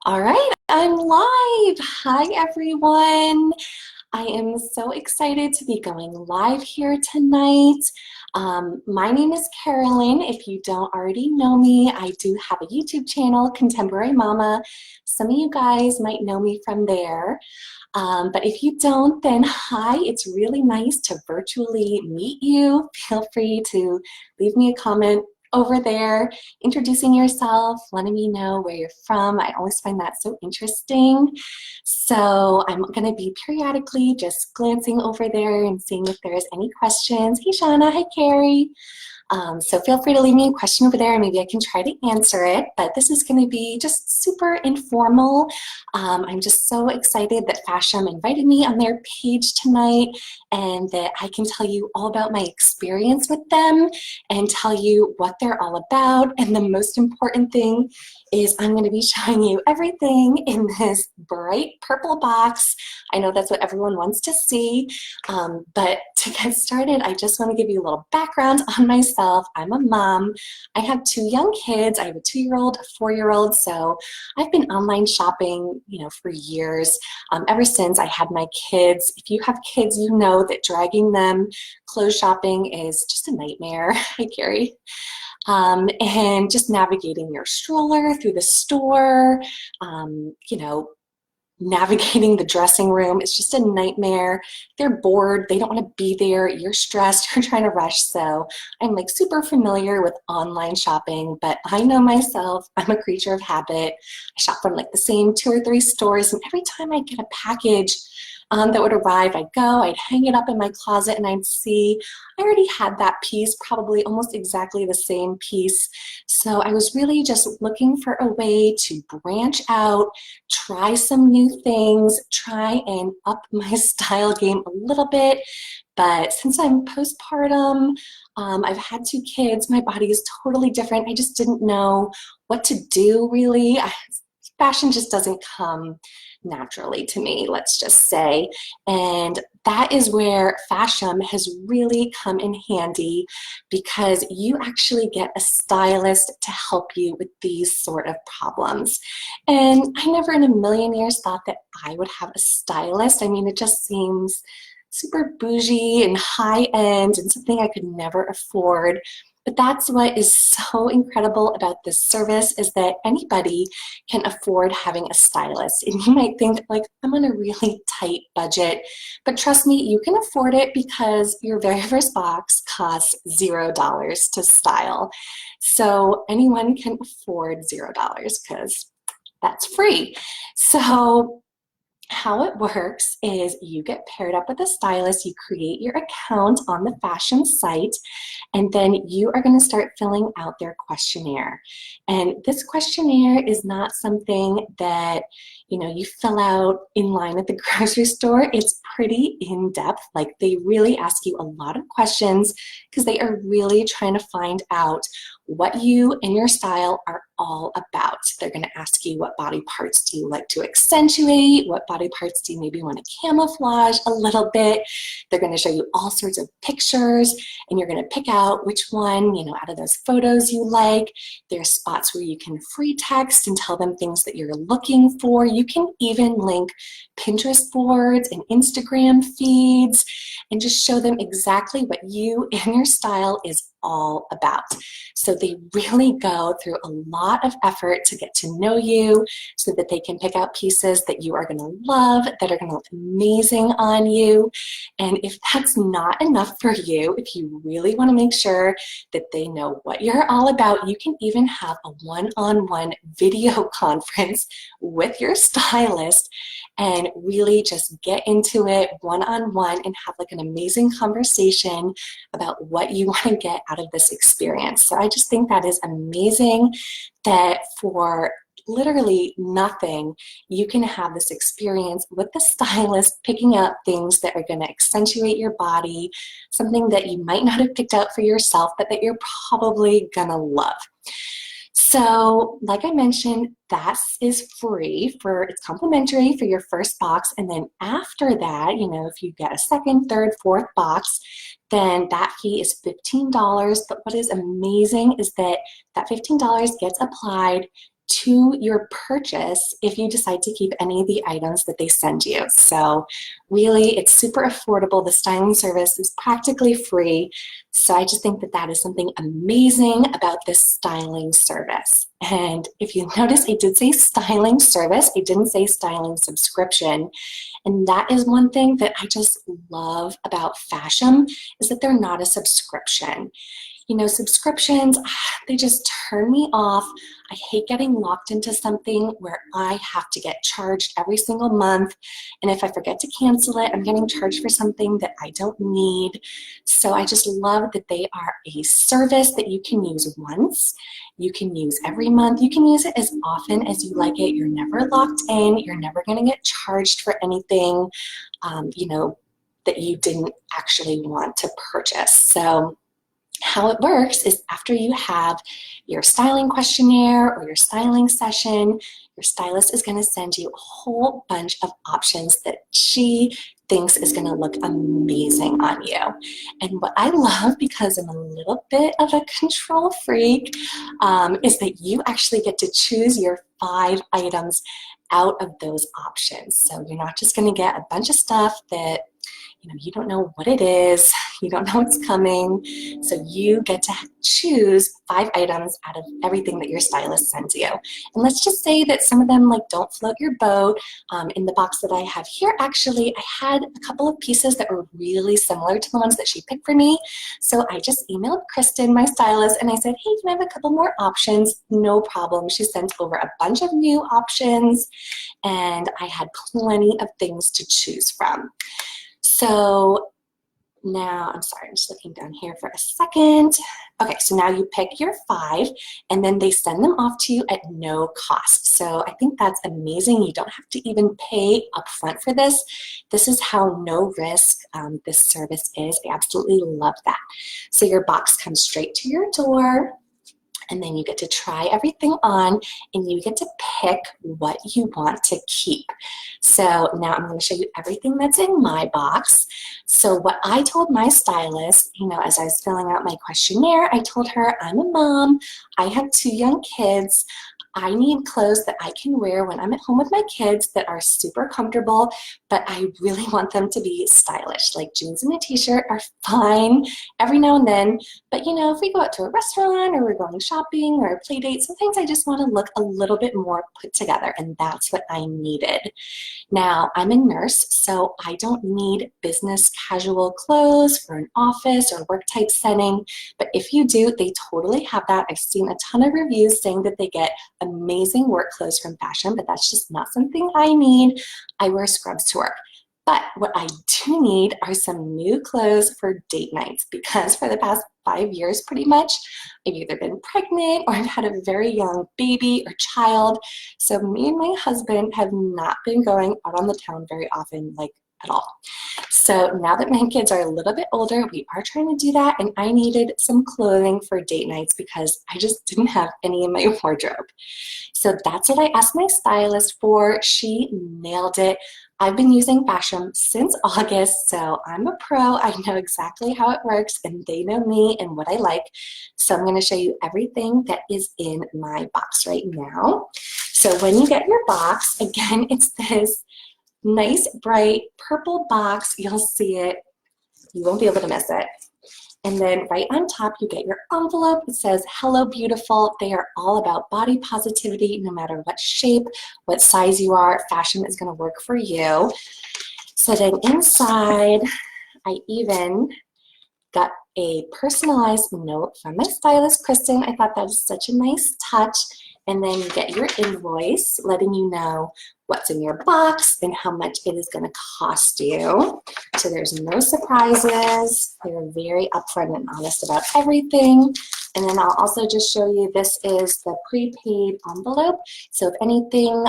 All right, I'm live. Hi, everyone. I am so excited to be going live here tonight. My name is Carolyn. If you don't already know me, I do have a YouTube channel, Contemporary Mama. Some of you guys might know me from there. But if you don't, then hi, it's really nice to virtually meet you. Feel free to leave me a comment over there, introducing yourself, letting me know where you're from. I always find that so interesting. So I'm going to be periodically just glancing over there and seeing if there's any questions. Hey, Shauna. Hi, Carrie. So feel free to leave me a question over there and maybe I can try to answer it, but this is going to be just super informal. I'm just so excited that Fashom invited me on their page tonight and that I can tell you all about my experience with them and tell you what they're all about. And the most important thing is I'm going to be showing you everything in this bright purple box. I know that's what everyone wants to see, but to get started, I just want to give you a little background on myself. I'm a mom. I have two young kids. I have a 2-year-old, a 4-year-old, so I've been online shopping, for years, ever since I had my kids. If you have kids, you know that dragging them clothes shopping is just a nightmare. Hi, Carrie. And just navigating your stroller through the store, navigating the dressing room. It's just a nightmare. They're bored. They don't want to be there. You're stressed. You're trying to rush. So I'm like super familiar with online shopping, but I know myself. I'm a creature of habit. I shop from like the same 2 or 3 stores, and every time I get a package that would arrive, I'd go, I'd hang it up in my closet, and I'd see I already had that piece, probably almost exactly the same piece. So I was really just looking for a way to branch out, try some new things, try and up my style game a little bit. But since I'm postpartum, I've had 2 kids, my body is totally different. I just didn't know what to do really. Fashion just doesn't come naturally to me, let's just say. And that is where Fashom has really come in handy, because you actually get a stylist to help you with these sort of problems. And I never in a million years thought that I would have a stylist. I mean, it just seems super bougie and high end and something I could never afford. But that's what is so incredible about this service, is that anybody can afford having a stylist. And you might think, like, I'm on a really tight budget, but trust me, you can afford it, because your very first box costs $0 to style. So anyone can afford $0 because that's free. So how it works is you get paired up with a stylist, you create your account on the Fashom site, and then you are going to start filling out their questionnaire. And this questionnaire is not something that you fill out in line at the grocery store. It's pretty in-depth. Like, they really ask you a lot of questions because they are really trying to find out what you and your style are all about. They're going to ask you, what body parts do you like to accentuate? What body parts do you maybe want to camouflage a little bit? They're going to show you all sorts of pictures, and you're going to pick out which one, out of those photos you like. There's spots where you can free text and tell them things that you're looking for. You can even link Pinterest boards and Instagram feeds and just show them exactly what you and your style is all about. So they really go through a lot of effort to get to know you so that they can pick out pieces that you are going to love, that are going to look amazing on you. And if that's not enough for you, if you really want to make sure that they know what you're all about, you can even have a one-on-one video conference with your stylist and really just get into it one-on-one and have like an amazing conversation about what you want to get out of this experience. So I just think that is amazing, that for literally nothing, you can have this experience with the stylist, picking out things that are going to accentuate your body, something that you might not have picked out for yourself, but that you're probably going to love. So like I mentioned, that is free it's complimentary for your first box. And then after that, if you get a second, third, fourth box, then that fee is $15. But what is amazing is that that $15 gets applied to your purchase if you decide to keep any of the items that they send you. So really, it's super affordable. The styling service is practically free. So I just think that that is something amazing about this styling service. And if you notice, I did say styling service. I didn't say styling subscription. And that is one thing that I just love about Fashom, is that they're not a subscription. You know, subscriptions, they just turn me off. I hate getting locked into something where I have to get charged every single month. And if I forget to cancel it, I'm getting charged for something that I don't need. So I just love that they are a service that you can use once. You can use every month. You can use it as often as you like it. You're never locked in. You're never going to get charged for anything, you know, that you didn't actually want to purchase. So how it works is after you have your styling questionnaire or your styling session, your stylist is going to send you a whole bunch of options that she thinks is going to look amazing on you. And what I love, because I'm a little bit of a control freak, is that you actually get to choose your 5 items out of those options. So you're not just going to get a bunch of stuff that you don't know what it is, you don't know what's coming, so you get to choose 5 items out of everything that your stylist sends you. And let's just say that some of them don't float your boat. In the box that I have here, actually, I had a couple of pieces that were really similar to the ones that she picked for me, so I just emailed Kristen, my stylist, and I said, hey, can I have a couple more options? No problem. She sent over a bunch of new options, and I had plenty of things to choose from. So now, I'm sorry, I'm just looking down here for a second. Okay, so now you pick your 5, and then they send them off to you at no cost. So I think that's amazing. You don't have to even pay upfront for this. This is how no risk this service is. I absolutely love that. So your box comes straight to your door, and then you get to try everything on, and you get to pick what you want to keep. So now I'm going to show you everything that's in my box. So what I told my stylist, as I was filling out my questionnaire, I told her, I'm a mom, I have 2 young kids, I need clothes that I can wear when I'm at home with my kids that are super comfortable, but I really want them to be stylish. Like jeans and a t-shirt are fine every now and then, but if we go out to a restaurant or we're going shopping or a play date, sometimes I just want to look a little bit more put together, and that's what I needed. Now, I'm a nurse, so I don't need business casual clothes for an office or work type setting, but if you do, they totally have that. I've seen a ton of reviews saying that they get amazing work clothes from Fashom, but that's just not something I need. I wear scrubs to work. But what I do need are some new clothes for date nights, because for the past 5 years, pretty much, I've either been pregnant or I've had a very young baby or child. So me and my husband have not been going out on the town very often, at all. So now that my kids are a little bit older, we are trying to do that, and I needed some clothing for date nights because I just didn't have any in my wardrobe. So that's what I asked my stylist for. She nailed it. I've been using Fashom since August, so I'm a pro. I know exactly how it works, and they know me and what I like. So I'm going to show you everything that is in my box right now. So when you get your box, again, it's this nice, bright purple box. You'll see it. You won't be able to miss it. And then right on top, you get your envelope. It says, hello, beautiful. They are all about body positivity, no matter what shape, what size you are. Fashom is going to work for you. So then inside, I even got a personalized note from my stylist, Kristen. I thought that was such a nice touch. And then you get your invoice letting you know what's in your box and how much it is going to cost you. So there's no surprises. They're very upfront and honest about everything. And then I'll also just show you, this is the prepaid envelope. So if anything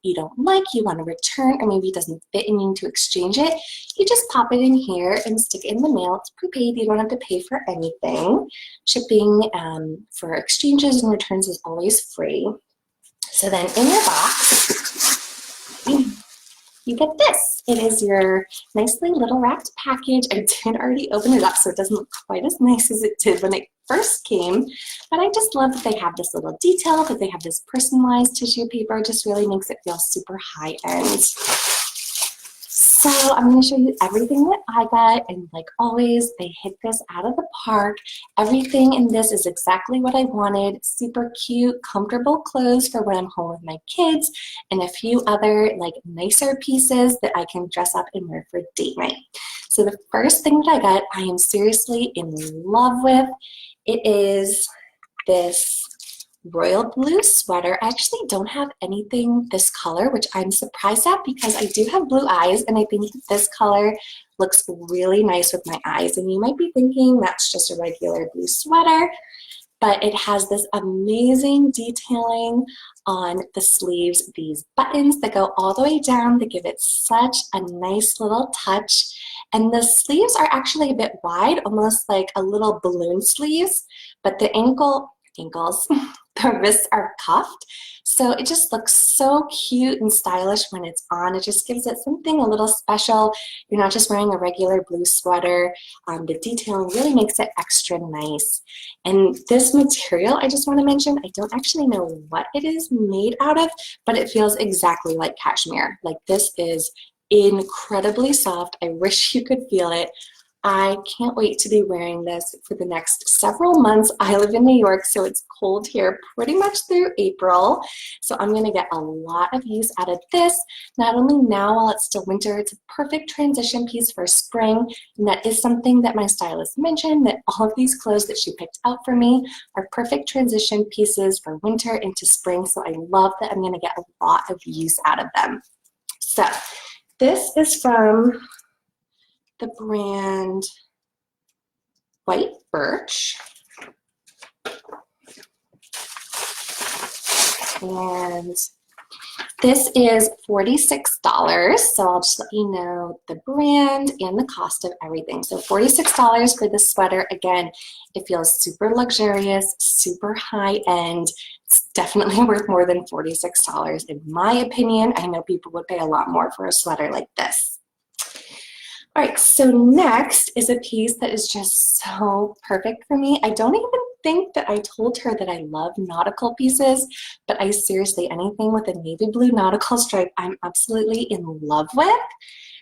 you don't like, you want to return, or maybe it doesn't fit and you need to exchange it, you just pop it in here and stick it in the mail. It's prepaid. You don't have to pay for anything. Shipping for exchanges and returns is always free. So then in your box, you get this. It is your nicely little wrapped package. I did already open it up, so it doesn't look quite as nice as it did when it first came, but I just love that they have this little detail, that they have this personalized tissue paper. It just really makes it feel super high end. So I'm going to show you everything that I got, and like always, they hit this out of the park. Everything in this is exactly what I wanted. Super cute, comfortable clothes for when I'm home with my kids, and a few other like nicer pieces that I can dress up and wear for date night. So the first thing that I got, I am seriously in love with. It is this royal blue sweater. I actually don't have anything this color, which I'm surprised at because I do have blue eyes, and I think this color looks really nice with my eyes. And you might be thinking that's just a regular blue sweater, but it has this amazing detailing on the sleeves, these buttons that go all the way down to give it such a nice little touch. And the sleeves are actually a bit wide, almost like a little balloon sleeves, but the ankles, the wrists are cuffed. So it just looks so cute and stylish when it's on. It just gives it something a little special. You're not just wearing a regular blue sweater. The detailing really makes it extra nice. And this material, I just want to mention, I don't actually know what it is made out of, but it feels exactly like cashmere. Like, this is incredibly soft. I wish you could feel it. I can't wait to be wearing this for the next several months. I live in New York, so it's cold here pretty much through April. So I'm going to get a lot of use out of this. Not only now while it's still winter, it's a perfect transition piece for spring. And that is something that my stylist mentioned, that all of these clothes that she picked out for me are perfect transition pieces for winter into spring. So I love that I'm going to get a lot of use out of them. So this is from the brand White Birch, and this is $46, so I'll just let you know the brand and the cost of everything. So $46 for this sweater. Again, it feels super luxurious, super high-end. It's definitely worth more than $46 in my opinion. I know people would pay a lot more for a sweater like this. All right, so next is a piece that is just so perfect for me. I don't even think that I told her that I love nautical pieces, but I seriously, anything with a navy blue nautical stripe, I'm absolutely in love with.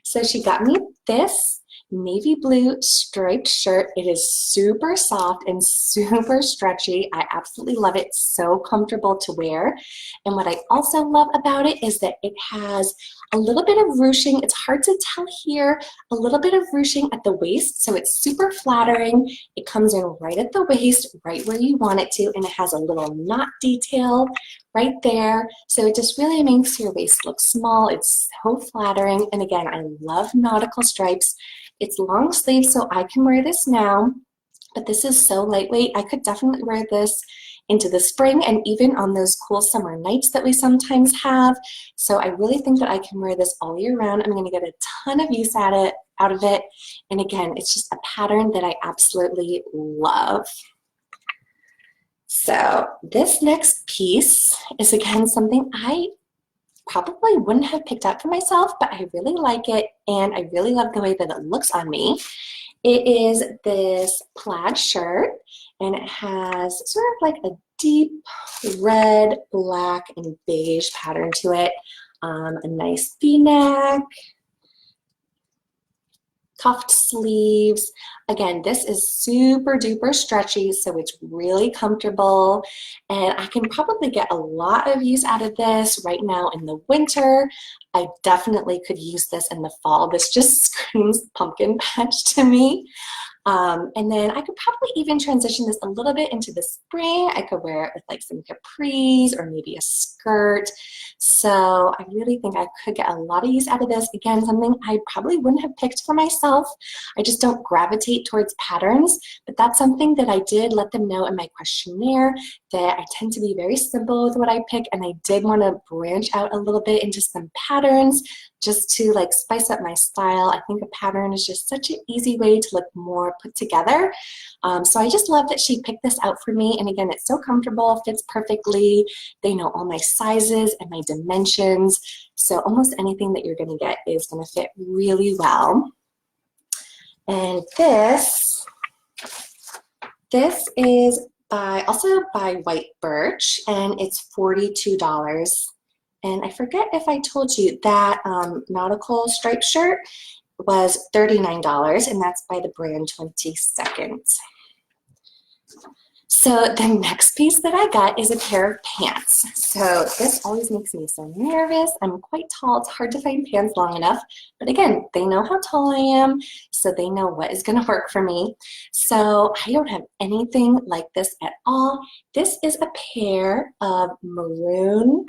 So she got me this navy blue striped shirt. It is super soft and super stretchy. I absolutely love it. It's so comfortable to wear. And what I also love about it is that it has a little bit of ruching. It's hard to tell here, a little bit of ruching at the waist, so it's super flattering. It comes in right at the waist, right where you want it to, and it has a little knot detail right there. So it just really makes your waist look small. It's so flattering. And again, I love nautical stripes. It's long sleeve, so I can wear this now, but this is so lightweight. I could definitely wear this into the spring and even on those cool summer nights that we sometimes have. So I really think that I can wear this all year round. I'm going to get a ton of use out of it. And again, it's just a pattern that I absolutely love. So this next piece is again something I probably wouldn't have picked up for myself, but I really like it and I really love the way that it looks on me. It is this plaid shirt, and it has sort of like a deep red, black, and beige pattern to it. A nice V-neck, cuffed sleeves. Again, this is super duper stretchy, so it's really comfortable, and I can probably get a lot of use out of this right now in the winter. I definitely could use this in the fall. This just screams pumpkin patch to me. And then I could probably even transition this a little bit into the spring. I could wear it with like some capris or maybe a skirt. So I really think I could get a lot of use out of this. Again, something I probably wouldn't have picked for myself. I just don't gravitate towards patterns, but that's something that I did let them know in my questionnaire, that I tend to be very simple with what I pick, and I did want to branch out a little bit into some patterns just to like spice up my style. I think a pattern is just such an easy way to look more put together. So I just love that she picked this out for me. And again, it's so comfortable, fits perfectly. They know all my sizes and my dimensions. So almost anything that you're gonna get is gonna fit really well. And this This is also by White Birch, and it's $42. And I forget if I told you that nautical striped shirt was $39, and that's by the brand 22nd. So the next piece that I got is a pair of pants. So this always makes me so nervous. I'm quite tall. It's hard to find pants long enough. But again, they know how tall I am, so they know what is going to work for me. So I don't have anything like this at all. This is a pair of maroon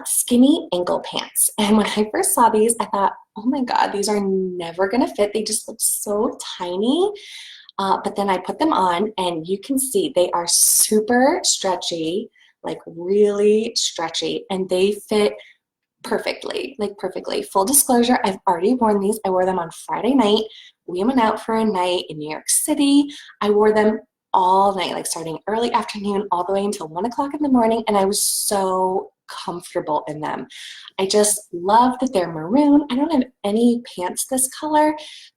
skinny ankle pants. And when I first saw these, I thought, oh my God, these are never going to fit. They just look so tiny. But then I put them on, and you can see they are super stretchy, like really stretchy, and they fit perfectly, like perfectly. Full disclosure, I've already worn these. I wore them on Friday night. We went out for a night in New York City. I wore them all night, like starting early afternoon all the way until 1 o'clock in the morning, and I was so comfortable in them. I just love that they're maroon. I don't have any pants this color,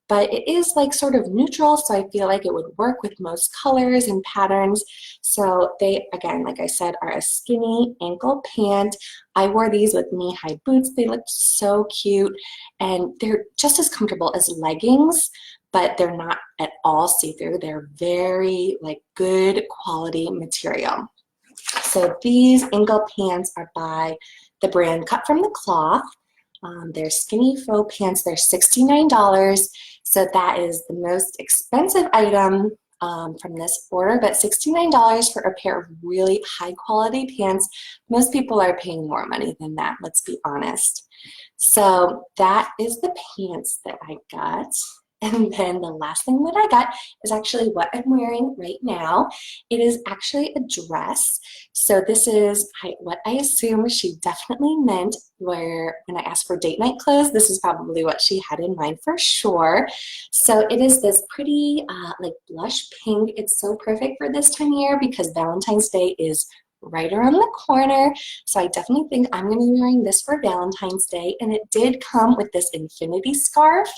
but it is like sort of neutral, so I feel like it would work with most colors and patterns. So they, again, like I said, are a skinny ankle pant. I wore these with knee-high boots. They looked so cute, and they're just as comfortable as leggings, but they're not at all see-through. They're very like good quality material. So these ankle pants are by the brand Cut from the Cloth. They're skinny faux pants. They're $69. So that is the most expensive item from this order, but $69 for a pair of really high quality pants. Most people are paying more money than that, let's be honest. So that is the pants that I got. And then the last thing that I got is actually what I'm wearing right now. It is actually a dress. So this is what I assume she definitely meant when I asked for date night clothes, this is probably what she had in mind for sure. So it is this pretty like blush pink. It's so perfect for this time of year because Valentine's Day is right around the corner. So I definitely think I'm going to be wearing this for Valentine's Day. And it did come with this infinity scarf.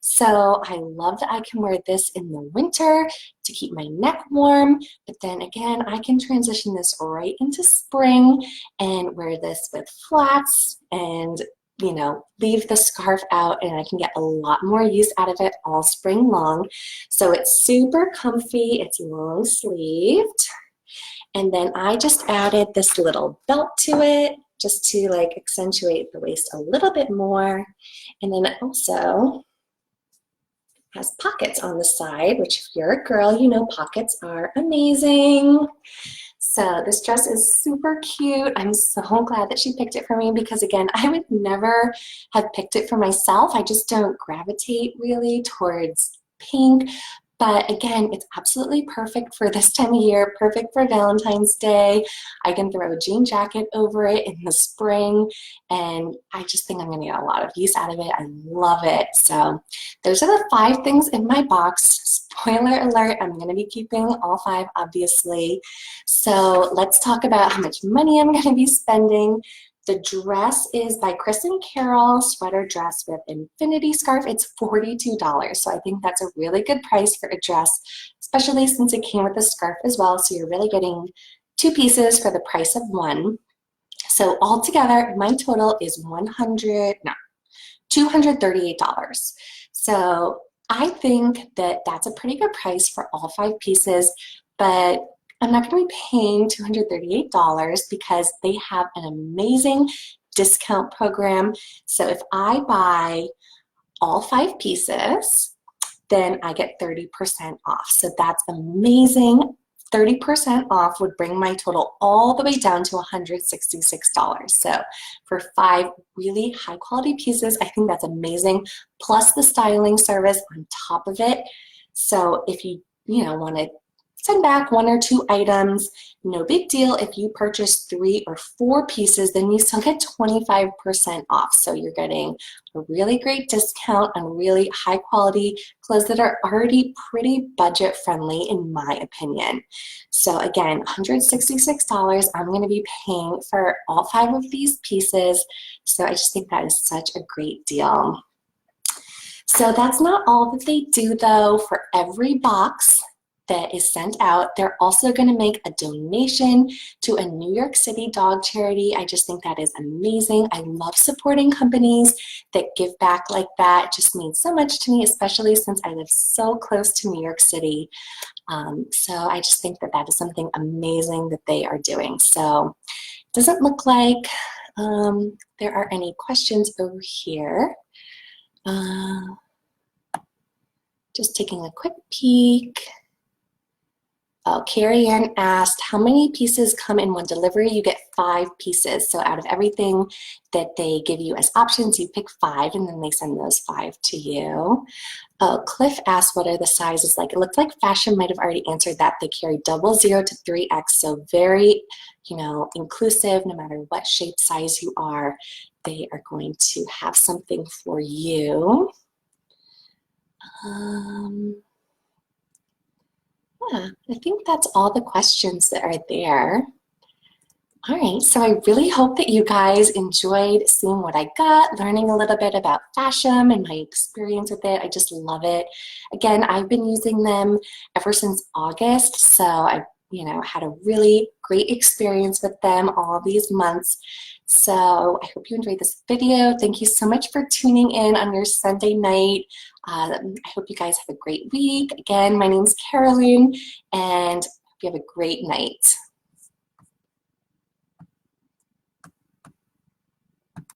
So I love that I can wear this in the winter to keep my neck warm, but then again, I can transition this right into spring and wear this with flats and, you know, leave the scarf out, and I can get a lot more use out of it all spring long. So it's super comfy, it's long sleeved, and then I just added this little belt to it just to like accentuate the waist a little bit more, and then it also has pockets on the side, which if you're a girl, you know pockets are amazing. So this dress is super cute. I'm so glad that she picked it for me because again, I would never have picked it for myself. I just don't gravitate really towards pink. But again, it's absolutely perfect for this time of year, perfect for Valentine's Day. I can throw a jean jacket over it in the spring, and I just think I'm gonna get a lot of use out of it. I love it. So those are the 5 things in my box. Spoiler alert, I'm gonna be keeping all 5, obviously. So let's talk about how much money I'm gonna be spending. The dress is by Chris and Carol, sweater dress with infinity scarf. It's $42. So I think that's a really good price for a dress, especially since it came with a scarf as well. So you're really getting 2 pieces for the price of 1. So altogether, my total is $238. So I think that that's a pretty good price for all 5 pieces, but I'm not going to be paying $238 because they have an amazing discount program. So if I buy all 5 pieces, then I get 30% off. So that's amazing. 30% off would bring my total all the way down to $166. So for 5 really high quality pieces, I think that's amazing. Plus the styling service on top of it. So if you want to send back 1 or 2 items, no big deal. If you purchase 3 or 4 pieces, then you still get 25% off. So you're getting a really great discount on really high quality clothes that are already pretty budget friendly in my opinion. So again, $166 I'm going to be paying for all 5 of these pieces. So I just think that is such a great deal. So that's not all that they do though. For every box, that is sent out. They're also going to make a donation to a New York City dog charity. I just think that is amazing. I love supporting companies that give back like that. It just means so much to me, especially since I live so close to New York City. So I just think that that is something amazing that they are doing. So it doesn't look like there are any questions over here. Just taking a quick peek. Oh, Carrie Ann asked, how many pieces come in one delivery? You get 5 pieces. So out of everything that they give you as options, you pick 5 and then they send those 5 to you. Oh, Cliff asked, what are the sizes like? It looks like Fashom might have already answered that. They carry 00 to 3X, so very, inclusive. No matter what shape, size you are, they are going to have something for you. Yeah, I think that's all the questions that are there. All right, so I really hope that you guys enjoyed seeing what I got, learning a little bit about Fashom and my experience with it. I just love it. Again, I've been using them ever since August, so I've had a really great experience with them all these months. So I hope you enjoyed this video. Thank you so much for tuning in on your Sunday night. I hope you guys have a great week. Again, my name's Carolyn, and hope you have a great night.